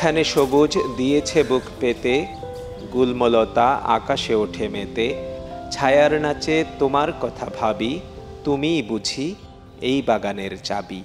যেখানে সবুজ দিয়েছে বুক পেতে, গুল্মলতা আকাশে ওঠে মেতে, ছায়ার নাচে তোমার কথা ভাবি, তুমিই বুঝি এই বাগানের চাবি।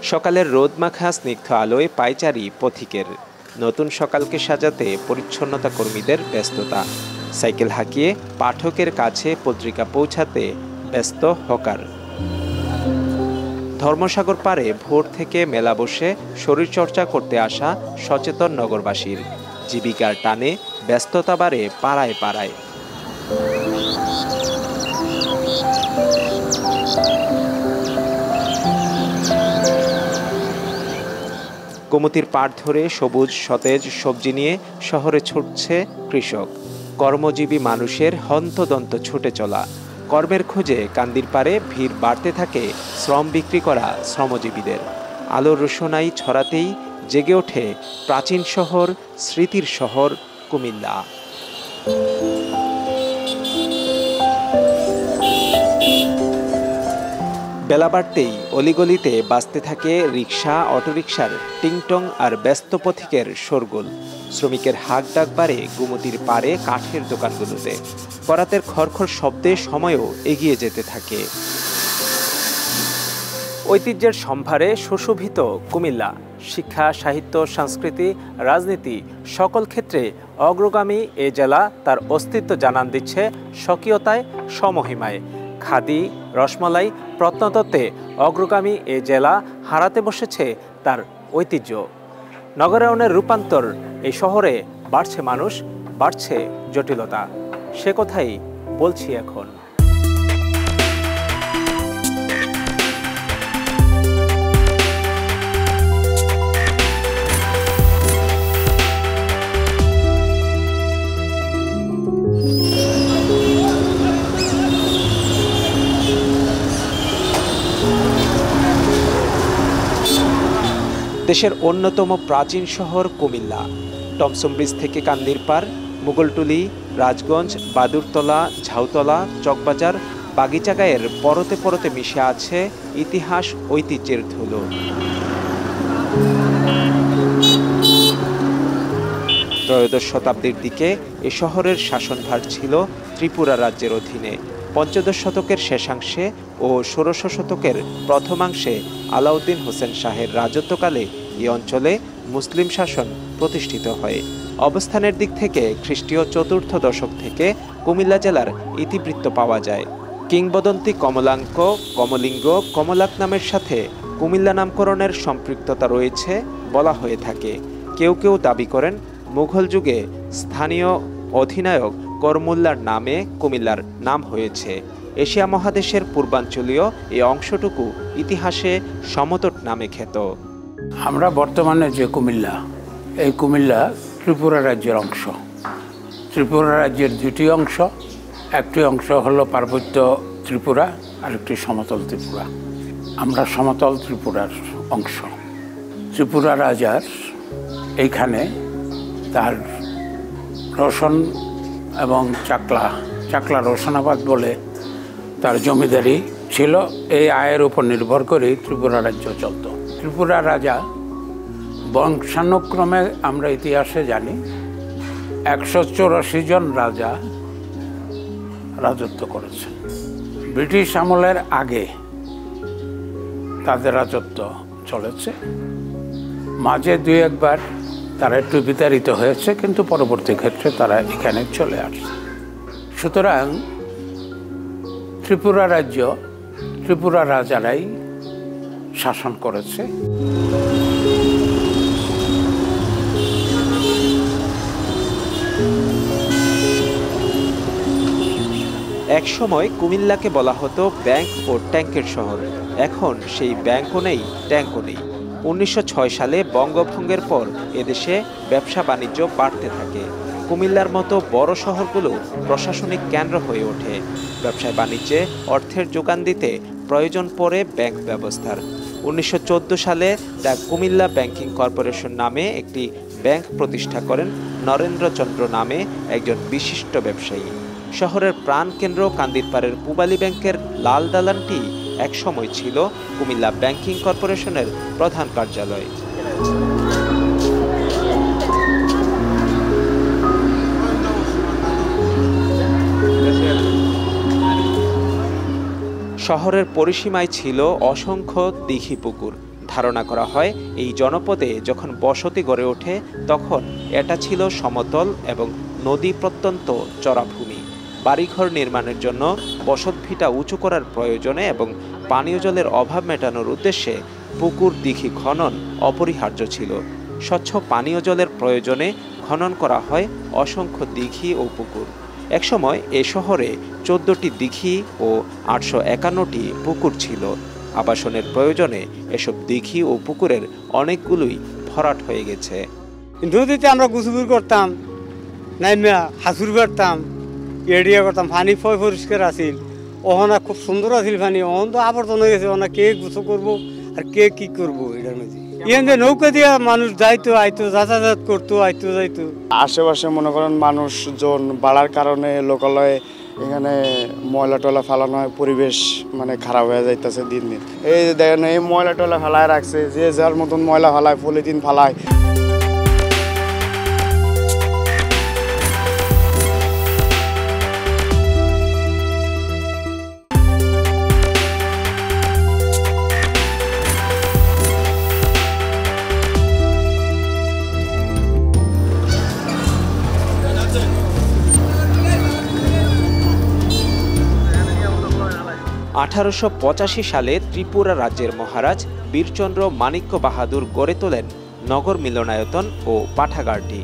সকালের রোদমাখা স্নিগ্ধ আলোয় পায়চারি পথিকের। নতুন সকালকে সাজাতে পরিচ্ছন্নতা কর্মীদের ব্যস্ততা। সাইকেল হাঁকিয়ে পাঠকের কাছে পত্রিকা পৌঁছাতে ব্যস্ত হকার। ধর্মসাগর পাড়ে ভোর থেকে মেলা বসে শরীরচর্চা করতে আসা সচেতন নগরবাসীর। জীবিকার টানে ব্যস্ততা বাড়ে পাড়ায় পাড়ায়। গোমতীর পাড় ধরে সবুজ সতেজ সবজি নিয়ে শহরে ছুটছে কৃষক। কর্মজীবী মানুষের হন্তদন্ত ছুটে চলা। কর্মের খোঁজে কান্দির পাড়ে ভিড় বাড়তে থাকে শ্রম বিক্রি করা শ্রমজীবীদের। আলোর রোশনাই ছড়াতেই জেগে ওঠে প্রাচীন শহর, স্মৃতির শহর কুমিল্লা। বেলা বাড়তেই অলিগলিতে বাজতে থাকে রিকশা, অটোরিকশার টিংটং আর ব্যস্ত পথিকের শোরগোল। শ্রমিকের হাঁক ডাক বাড়ে গোমতীর পাড়ে কাঠের দোকানগুলোতে। করাতের খড়খড় শব্দে সময়ও এগিয়ে যেতে থাকে। ঐতিহ্যের সম্ভারে সুশোভিত কুমিল্লা। শিক্ষা, সাহিত্য, সংস্কৃতি, রাজনীতি সকল ক্ষেত্রে অগ্রগামী এ জেলা তার অস্তিত্ব জানান দিচ্ছে স্বকীয়তায়, সমহিমায়। খাদি, রসমালাই, প্রত্নতত্ত্বে অগ্রগামী এ জেলা হারাতে বসেছে তার ঐতিহ্য। নগরায়নের রূপান্তর এই শহরে বাড়ছে মানুষ, বাড়ছে জটিলতা। সে কথাই বলছি এখন। দেশের অন্যতম প্রাচীন শহর কুমিল্লা। টমসম ব্রিজ থেকে কান্দির পাড়, মুগলটুলি, রাজগঞ্জ, বাদুরতলা, ঝাউতলা, চকবাজার, বাগিচাগাঁয়ের পরতে পরতে মিশে আছে ইতিহাস, ঐতিহ্যের ধুলো। ত্রয়োদশ শতাব্দীর দিকে এ শহরের শাসনভার ছিল ত্রিপুরা রাজ্যের অধীনে। পঞ্চদশ শতকের শেষাংশে ও ষোড়শ শতকের প্রথমাংশে আলাউদ্দিন হোসেন শাহের রাজত্বকালে এই অঞ্চলে মুসলিম শাসন প্রতিষ্ঠিত হয়। অবস্থানের দিক থেকে খ্রিস্টীয় চতুর্থ দশক থেকে কুমিল্লা জেলার ইতিবৃত্ত পাওয়া যায়। কিংবদন্তি কমলাঙ্ক, কমলিঙ্গ, কমলাক নামের সাথে কুমিল্লা নামকরণের সম্পৃক্ততা রয়েছে বলা হয়ে থাকে। কেউ কেউ দাবি করেন মুঘল যুগে স্থানীয় অধিনায়ক করমুল্লার নামে কুমিল্লার নাম হয়েছে। এশিয়া মহাদেশের পূর্বাঞ্চলীয় এই অংশটুকু ইতিহাসে সমতট নামে খ্যাত। আমরা বর্তমানে যে কুমিল্লা, এই কুমিল্লা ত্রিপুরা রাজ্যের অংশ। ত্রিপুরা রাজ্যের দুটি অংশ, একটি অংশ হলো পার্বত্য ত্রিপুরা, আরেকটি সমতল ত্রিপুরা। আমরা সমতল ত্রিপুরার অংশ। ত্রিপুরা রাজার এইখানে তার রোশন এবং চাকলা রোশনাবাদ বলে তার জমিদারি ছিল। এই আয়ের উপর নির্ভর করে ত্রিপুরা রাজ্য চলত। ত্রিপুরা রাজা বংশানুক্রমে আমরা ইতিহাসে জানি 184 জন রাজা রাজত্ব করেছেন। ব্রিটিশ আমলের আগে তাদের রাজত্ব চলেছে। মাঝে দুই একবার তারা একটু বিতাড়িত হয়েছে, কিন্তু পরবর্তী ক্ষেত্রে তারা এখানে চলে আসছে। সুতরাং ত্রিপুরা রাজ্য ত্রিপুরা রাজারাই শাসন করেছে। এক সময় কুমিল্লাকে বলা হতো ব্যাংক ও ট্যাঙ্কের শহর। এখন সেই ব্যাংকও নেই, ট্যাঙ্কও নেই। 1906 সালে বঙ্গভঙ্গের পর এদেশে ব্যবসা বাণিজ্য বাড়তে থাকে। কুমিল্লার মতো বড় শহরগুলো প্রশাসনিক কেন্দ্র হয়ে ওঠে। ব্যবসায় বাণিজ্যে অর্থের যোগান দিতে প্রয়োজন পড়ে ব্যাংক ব্যবস্থার। 1914 সালে দ্য কুমিল্লা ব্যাংকিং কর্পোরেশন নামে একটি ব্যাংক প্রতিষ্ঠা করেন নরেন্দ্রচন্দ্র নামে একজন বিশিষ্ট ব্যবসায়ী। শহরের প্রাণকেন্দ্র কান্দিরপাড়ের পূবালী ব্যাংকের লাল দালানটি একসময় ছিল কুমিল্লা ব্যাংকিং কর্পোরেশনের প্রধান কার্যালয়। শহরের পরিসীমায় ছিল অসংখ্য দিঘি পুকুর। ধারণা করা হয় এই জনপদে যখন বসতি গড়ে ওঠে তখন এটা ছিল সমতল এবং নদী প্রত্যন্ত চরাভূমি। বাড়িঘর নির্মাণের জন্য বসতভিটা উঁচু করার প্রয়োজনে এবং পানীয় জলের অভাব মেটানোর উদ্দেশ্যে পুকুর দিঘি খনন অপরিহার্য ছিল। স্বচ্ছ পানীয় জলের প্রয়োজনে খনন করা হয় অসংখ্য দিঘি ও পুকুর। একসময় এ শহরে 14টি দিঘি ও 851টি পুকুর ছিল। আবাসনের প্রয়োজনে এসব দিঘি ও পুকুরের অনেকগুলোই ভরাট হয়ে গেছে। নদীতে আমরা গোসল করতাম, নাইমা হাসুর করতাম, এড়িয়া করতাম, পানি পরিষ্কার আছিল। ওখানে খুব সুন্দর আছিল পানি। ওখান তো আবর্তন হয়ে গেছে। ওখানে কে গোসল করবো আর কে কি করবো এটার মধ্যে। এখানে নৌকা দিয়ে মানুষ যাইতো আইতো, যাতায়াত করতো, আইতো যাইতো। আশেপাশে মনে করেন মানুষজন বাড়ার কারণে লোকালয়ে এখানে ময়লা টয়লা ফেলানো হয়, পরিবেশ মানে খারাপ হয়ে যাইতেছে দিন দিন। এই যে দেখেন এই ময়লা টয়লা ফেলায় রাখছে, যে যার মতন ময়লা ফেলায়, পলিথিন ফেলায়। (1885) সালে ত্রিপুরা রাজ্যের মহারাজ বীরচন্দ্র মাণিক্য বাহাদুর গড়ে তোলেন নগর মিলনায়তন ও পাঠাগারটি।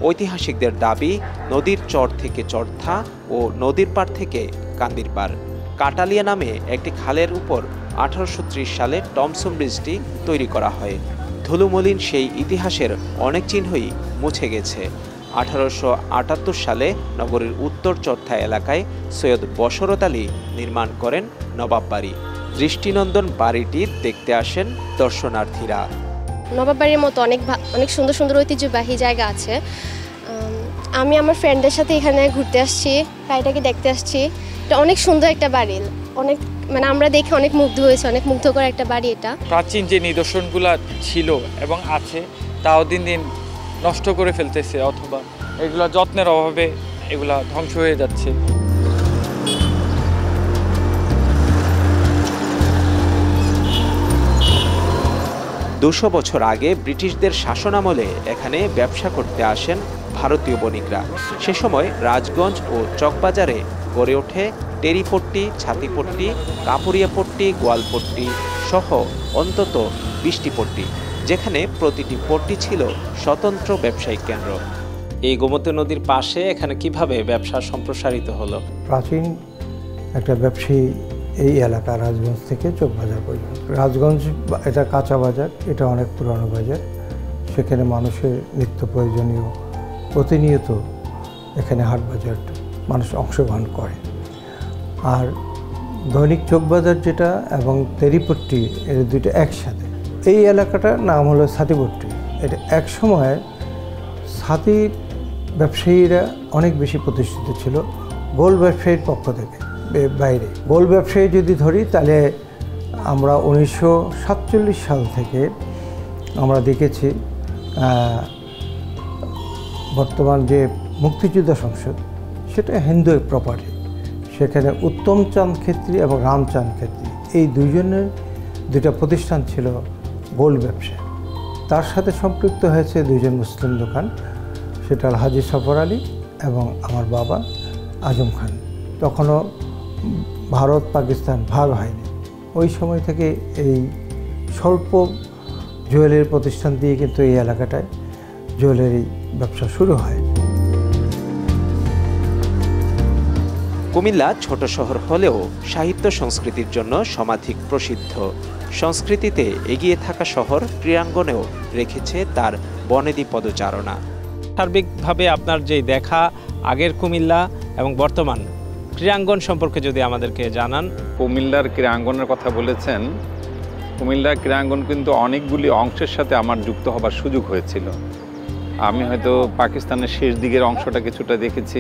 ঐতিহাসিকদের দাবি নদীর চর থেকে চরথা ও নদীর পাড় থেকে কান্দিরপাড়। কাটালিয়া নামে একটি খালের উপর 1830 সালে টমসন ব্রিজটি তৈরি করা হয়। ধুলোমলিন সেই ইতিহাসের অনেক চিহ্নই মুছে গেছে। 1878 সালে নগরীর উত্তর চরথা এলাকায় সৈয়দ বশরত আলী নির্মাণ করেন নবাব বাড়ি। দৃষ্টিনন্দন বাড়িটি দেখতে আসেন দর্শনার্থীরা। নবাব বাড়ির মতো অনেক সুন্দর সুন্দর ঐতিহ্যবাহী জায়গা আছে। আমি আমার ফ্রেন্ডদের সাথে এখানে ঘুরতে আসছি, বাড়িটাকে দেখতে আসছি। এটা অনেক সুন্দর একটা বাড়ি, অনেক মানে আমরা দেখে অনেক মুগ্ধ হয়েছে, অনেক মুগ্ধকর একটা বাড়ি এটা। প্রাচীন যে নিদর্শনগুলো ছিল এবং আছে তাও দিন দিন নষ্ট করে ফেলতেছে, অথবা এগুলা যত্নের অভাবে এগুলা ধ্বংস হয়ে যাচ্ছে। দুশো বছর আগে ব্রিটিশদের শাসনামলে এখানে ব্যবসা করতে আসেন ভারতীয় বণিকরা। সে সময় রাজগঞ্জ ও চকবাজারে গড়ে ওঠে টেরিপট্টি, ছাতিপট্টি, কাপুরিয়াপট্টি, গোয়ালপট্টি সহ অন্তত 20টি পট্টি, যেখানে প্রতিটি পট্টি ছিল স্বতন্ত্র ব্যবসায়িক কেন্দ্র। এই গোমতী নদীর পাশে এখানে কিভাবে ব্যবসা সম্প্রসারিত হলো? প্রাচীন একটা ব্যবসায়ী এই এলাকা রাজগঞ্জ থেকে চকবাজার পর্যন্ত। রাজগঞ্জ এটা কাঁচা বাজার, এটা অনেক পুরনো বাজার। সেখানে মানুষের নিত্য প্রয়োজনীয় প্রতিনিয়ত এখানে হাট বাজার মানুষ অংশগ্রহণ করে। আর দৈনিক চকবাজার যেটা এবং তেরিপট্টি, এর দুইটা একসাথে। এই এলাকাটার নাম হলো ছাতিপট্টি। এটা এক সময় ছাতি ব্যবসায়ীরা অনেক বেশি প্রতিষ্ঠিত ছিল গোল্ড ব্যবসায়ীর পক্ষ থেকে। বাইরে গোল্ড ব্যবসায়ী যদি ধরি তাহলে আমরা 1947 সাল থেকে আমরা দেখেছি বর্তমান যে মুক্তিযোদ্ধা সংসদ, সেটা হিন্দু প্রপার্টি। সেখানে উত্তম চাঁদ খেত্রী এবং রামচাঁদ খেত্রী এই দুইটা প্রতিষ্ঠান ছিল গোল্ড ব্যবসা। তার সাথে সম্পৃক্ত হয়েছে দুইজন মুসলিম দোকান, সেটা হাজি সফর আলী এবং আমার বাবা আজম খান। তখনও ভারত পাকিস্তান ভাগ হয়নি। ওই সময় থেকে এই স্বল্প জুয়েলারি প্রতিষ্ঠান দিয়ে কিন্তু এই এলাকাটায় জুয়েলারি ব্যবসা শুরু হয়। কুমিল্লা ছোট শহর হলেও সাহিত্য সংস্কৃতির জন্য সমাধিক প্রসিদ্ধ। সংস্কৃতিতে এগিয়ে থাকা শহর ক্রীড়াঙ্গনেও রেখেছে তার বনেদি পদচারণা। সার্বিকভাবে আপনার যে দেখা আগের কুমিল্লা এবং বর্তমান ক্রীড়াঙ্গন সম্পর্কে যদি আমাদেরকে জানান। কুমিল্লার ক্রীড়াঙ্গনের কথা বলেছেন। কুমিল্লার ক্রীড়াঙ্গন কিন্তু অনেকগুলি অংশের সাথে আমার যুক্ত হবার সুযোগ হয়েছিল। আমি হয়তো পাকিস্তানের শেষ দিকের অংশটা কিছুটা দেখেছি,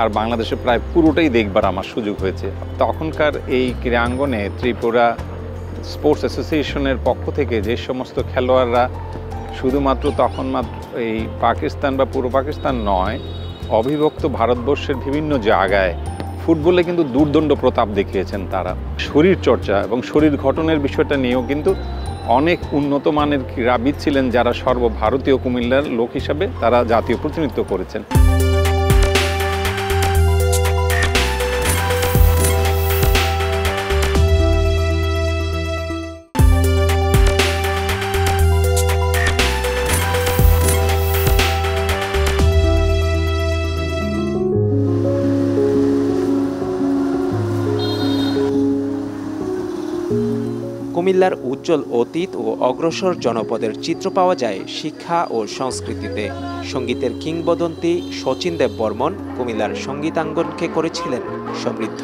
আর বাংলাদেশে প্রায় পুরোটাই দেখবার আমার সুযোগ হয়েছে। তখনকার এই ক্রীড়াঙ্গনে ত্রিপুরা স্পোর্টস অ্যাসোসিয়েশনের পক্ষ থেকে যে সমস্ত খেলোয়াড়রা শুধুমাত্র তখন মাত্র এই পাকিস্তান বা পূর্ব পাকিস্তান নয়, অবিভক্ত ভারতবর্ষের বিভিন্ন জায়গায় ফুটবলে কিন্তু দুর্দণ্ড প্রতাপ দেখিয়েছেন তারা। শরীর চর্চা এবং শরীর গঠনের বিষয়টা নিয়েও কিন্তু অনেক উন্নত মানের ক্রীড়াবিদ ছিলেন, যারা সর্বভারতীয় কুমিল্লার লোক হিসাবে তারা জাতীয় প্রতিনিধিত্ব করেছেন। কুমিল্লার উজ্জ্বল অতীত ও অগ্রসর জনপদের চিত্র পাওয়া যায় শিক্ষা ও সংস্কৃতিতে। সঙ্গীতের কিংবদন্তি শচীন দেব বর্মন কুমিল্লার সঙ্গীতাঙ্গনকে করেছিলেন সমৃদ্ধ।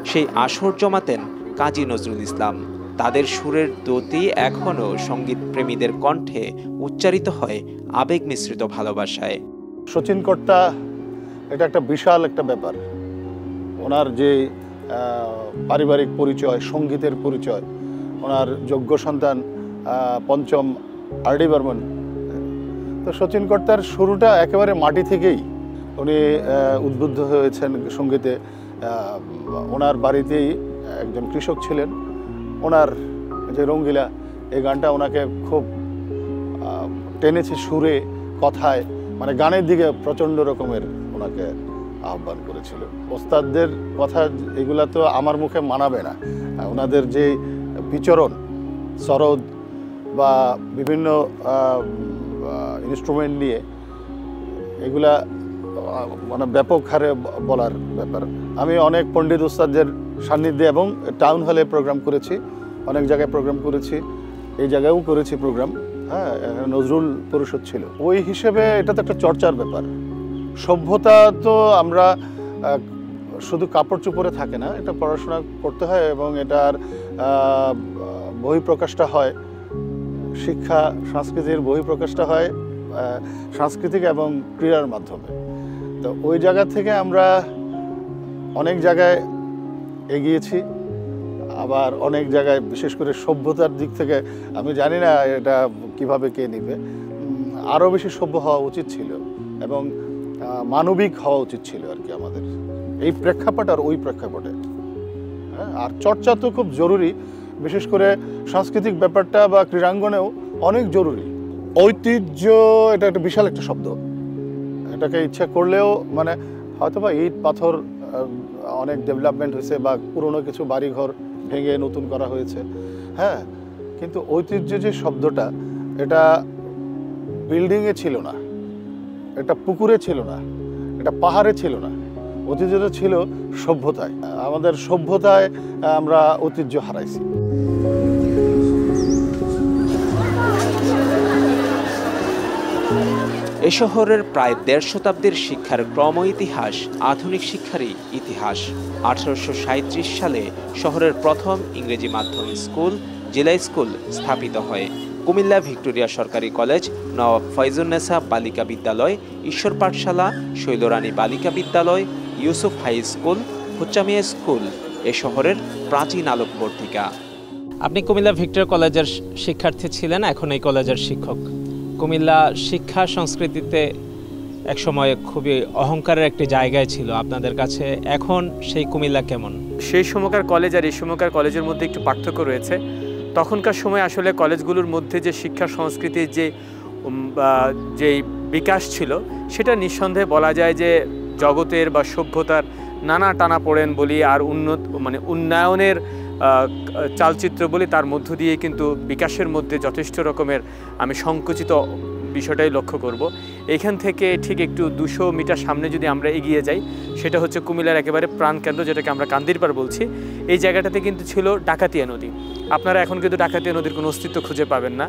সেই আসর জমাতেন কাজী নজরুল ইসলাম। তাদের সুরের দ্যুতি এখনও সঙ্গীত প্রেমীদের কণ্ঠে উচ্চারিত হয় আবেগ মিশ্রিত ভালোবাসায়। শচীন কর্তা এটা একটা বিশাল একটা ব্যাপার। ওনার যে পারিবারিক পরিচয়, সঙ্গীতের পরিচয়, ওনার যোগ্য সন্তান পঞ্চম আর.ডি. বর্মন। তো শচীন কর্তার শুরুটা একেবারে মাটি থেকেই উনি উদ্বুদ্ধ হয়েছেন সঙ্গীতে। ওনার বাড়িতেই একজন কৃষক ছিলেন। ওনার যে রঙ্গিলা, এই গানটা ওনাকে খুব টেনেছে সুরে, কথায়, মানে গানের দিকে প্রচণ্ড রকমের ওনাকে আহ্বান করেছিল। ওস্তাদদের কথা এগুলা তো আমার মুখে মানাবে না। ওনাদের যে বিচরণ, সরোদ বা বিভিন্ন ইনস্ট্রুমেন্ট নিয়ে, এগুলা মানে ব্যাপক হারে বলার ব্যাপার। আমি অনেক পণ্ডিত ওস্তাদদের সান্নিধ্যে এবং টাউন হলে প্রোগ্রাম করেছি, অনেক জায়গায় প্রোগ্রাম করেছি, এই জায়গায়ও করেছি প্রোগ্রাম। হ্যাঁ, নজরুল পরিষদ ছিল। ওই হিসেবে এটা তো একটা চর্চার ব্যাপার। সভ্যতা তো আমরা শুধু কাপড় চোপড়ে থাকে না, এটা পড়াশোনা করতে হয় এবং এটার বহিঃপ্রকাশটা হয় শিক্ষা সংস্কৃতির বহিঃপ্রকাশটা হয় সাংস্কৃতিক এবং ক্রীড়ার মাধ্যমে। তো ওই জায়গা থেকে আমরা অনেক জায়গায় এগিয়েছি, আবার অনেক জায়গায় বিশেষ করে সভ্যতার দিক থেকে আমি জানি না এটা কিভাবে কে নিবে, আরও বেশি সভ্য হওয়া উচিত ছিল এবং মানবিক হওয়া উচিত ছিল আর কি আমাদের এই প্রেক্ষাপট আর ওই প্রেক্ষাপটে। হ্যাঁ, আর চর্চা তো খুব জরুরি, বিশেষ করে সাংস্কৃতিক ব্যাপারটা বা ক্রীড়াঙ্গনেও অনেক জরুরি। ঐতিহ্য এটা একটা বিশাল একটা শব্দ, এটাকে ইচ্ছা করলেও মানে হয়তো বা ইট পাথর অনেক ডেভেলপমেন্ট হয়েছে বা পুরনো কিছু বাড়িঘর ভেঙে নতুন করা হয়েছে, হ্যাঁ, কিন্তু ঐতিহ্য যে শব্দটা এটা বিল্ডিংয়ে ছিল না, এটা পুকুরে ছিল না, এটা পাহাড়ে ছিল না, ঐতিহ্যটা ছিল সভ্যতায়। আমাদের সভ্যতায় আমরা ঐতিহ্য হারাইছি। এ শহরের প্রায় ১.৫ শতাব্দীর শিক্ষার ক্রম ইতিহাস আধুনিক শিক্ষারই ইতিহাস। 1837 সালে শহরের প্রথম ইংরেজি মাধ্যম স্কুল জেলা স্কুল স্থাপিত হয়। কুমিল্লা ভিক্টোরিয়া সরকারি কলেজ, নওয়াব ফয়জুন্নেসা বালিকা বিদ্যালয়, ঈশ্বর পাঠশালা, শৈলরানী বালিকা বিদ্যালয়, ইউসুফ হাই স্কুল, হুচ্চামিয়া স্কুল এ শহরের প্রাচীন আলোকবর্তিকা। আপনি কুমিল্লা ভিক্টোরিয়া কলেজের শিক্ষার্থী ছিলেন, এখন এই কলেজের শিক্ষক। কুমিল্লা শিক্ষা সংস্কৃতিতে একসময় খুবই অহংকারের একটি জায়গায় ছিল আপনাদের কাছে, এখন সেই কুমিল্লা কেমন? সেই সময়কার কলেজ আর এই সময়কার কলেজের মধ্যে একটু পার্থক্য রয়েছে। তখনকার সময় আসলে কলেজগুলোর মধ্যে যে শিক্ষা সংস্কৃতির যে বিকাশ ছিল সেটা নিঃসন্দেহে বলা যায় যে জগতের বা সভ্যতার নানা টানাপোড়েন বলি আর উন্নয়নের চালচিত্র বলি, তার মধ্য দিয়ে কিন্তু বিকাশের মধ্যে যথেষ্ট রকমের আমি সংকুচিত বিষয়টাই লক্ষ্য করব। এইখান থেকে ঠিক একটু 200 মিটার সামনে যদি আমরা এগিয়ে যাই, সেটা হচ্ছে কুমিল্লার একেবারে প্রাণকেন্দ্র, যেটাকে আমরা কান্দিরপাড় বলছি। এই জায়গাটাতে কিন্তু ছিল ডাকাতিয়া নদী। আপনারা এখন কিন্তু ডাকাতিয়া নদীর কোনো অস্তিত্ব খুঁজে পাবেন না।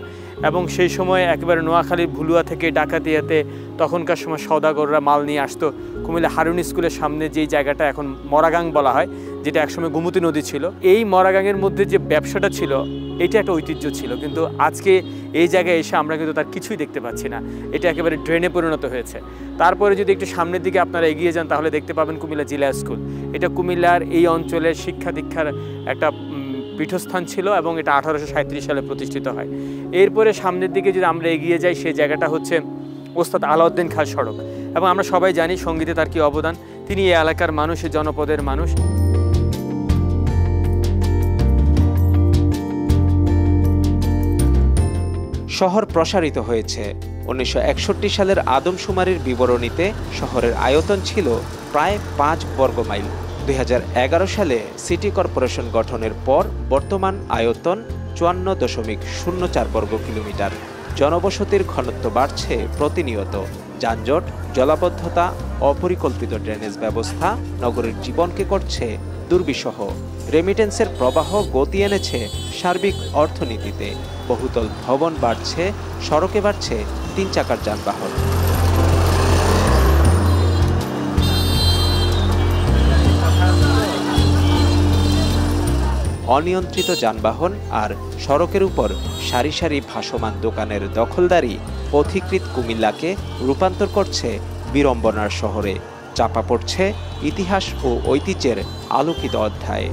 এবং সেই সময় একেবারে নোয়াখালীর ভুলুয়া থেকে ডাকাতিয়াতে তখনকার সময় সওদাগররা মাল নিয়ে আসতো। কুমিল্লা হারুন স্কুলের সামনে যেই জায়গাটা এখন মরাগাং বলা হয়, যেটা একসময় গোমতী নদী ছিল, এই মরাগাংয়ের মধ্যে যে ব্যবসাটা ছিল এটা একটা ঐতিহ্য ছিল। কিন্তু আজকে এই জায়গায় এসে আমরা কিন্তু তার কিছুই দেখতে পাচ্ছি না, এটা একেবারে ড্রেনে পরিণত হয়েছে। তারপরে যদি একটু সামনের দিকে আপনারা এগিয়ে যান তাহলে দেখতে পাবেন কুমিল্লা জিলা স্কুল। এটা কুমিল্লার এই অঞ্চলের শিক্ষা দীক্ষার একটা পীঠস্থান ছিল এবং এটা 1837 সালে প্রতিষ্ঠিত হয়। এরপরে সামনের দিকে যদি আমরা এগিয়ে যাই, সেই জায়গাটা হচ্ছে ওস্তাদ আলাউদ্দিন খাঁ সড়ক। এবং আমরা সবাই জানি সঙ্গীতে তার কী অবদান, তিনি এই এলাকার মানুষ, এই জনপদের মানুষ। শহর প্রসারিত হয়েছে। 1961 সালের আদমশুমারির বিবরণীতে শহরের আয়তন ছিল প্রায় 5 বর্গ মাইল। 2011 সালে সিটি কর্পোরেশন গঠনের পর বর্তমান আয়তন 54.04 বর্গ কিলোমিটার। জনবসতির ঘনত্ব বাড়ছে প্রতিনিয়ত। যানজট, জলাবদ্ধতা, অপরিকল্পিত ড্রেনেজ ব্যবস্থা নগরের জীবনকে করছে দুর্বিষহ। রেমিটেন্সের প্রবাহ গতি এনেছে সার্বিক অর্থনীতিতে। বহুতল ভবন বাড়ছে, সড়কে বাড়ছে 3 চাকার যানবাহন। অনিয়ন্ত্রিত যানবাহন আর সড়কের উপর সারি সারি ভাসমান দোকানের দখলদারি পথিকৃত কুমিল্লাকে রূপান্তর করছে বিড়ম্বনার শহরে। চাপা পড়ছে ইতিহাস ও ঐতিহ্যের আলোকিত অধ্যায়।